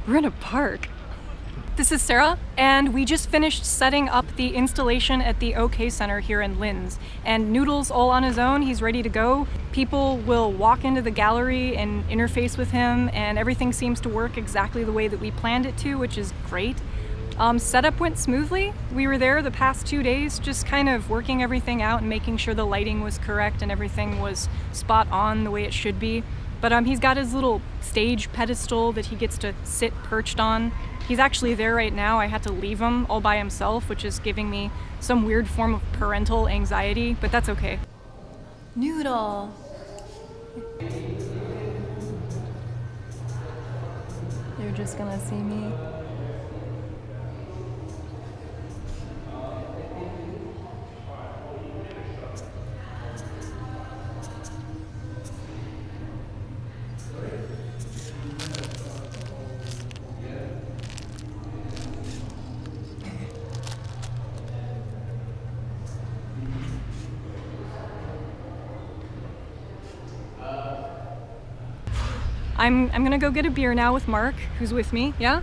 We're in a park. This is Sarah, and we just finished setting up the installation at the OK Center here in Linz. And Noodle's all on his own, he's ready to go. People will walk into the gallery and interface with him, and everything seems to work exactly the way that we planned it to, which is great. Setup went smoothly. We were there the past 2 days, just kind of working everything out and making sure the lighting was correct and everything was spot on the way it should be. But he's got his little stage pedestal that he gets to sit perched on. He's actually there right now. I had to leave him all by himself, which is giving me some weird form of parental anxiety, but that's okay. Noodle! You're just gonna see me. I'm gonna go get a beer now with Mark, who's with me, yeah?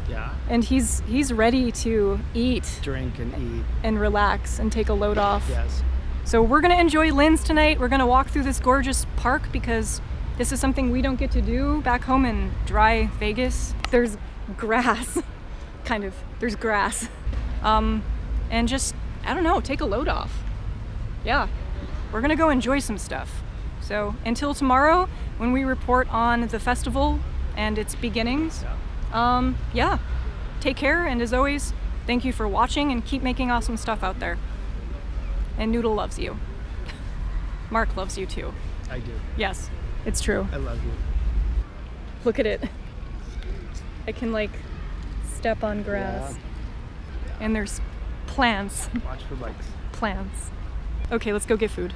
Yeah. And he's ready to eat. Drink and eat. And relax and take a load off. Yes. So we're gonna enjoy Linz tonight. We're gonna walk through this gorgeous park because this is something we don't get to do back home in dry Vegas. There's grass, kind of, there's grass. And just, I don't know, take a load off. Yeah, we're gonna go enjoy some stuff. So until tomorrow, when we report on the festival and its beginnings, yeah, take care, and as always, thank you for watching and keep making awesome stuff out there. And Noodle loves you. Mark loves you too. I do. Yes, it's true. I love you. Look at it. I can like step on grass. Yeah. And there's plants. Watch for bikes. Plants. Okay, let's go get food.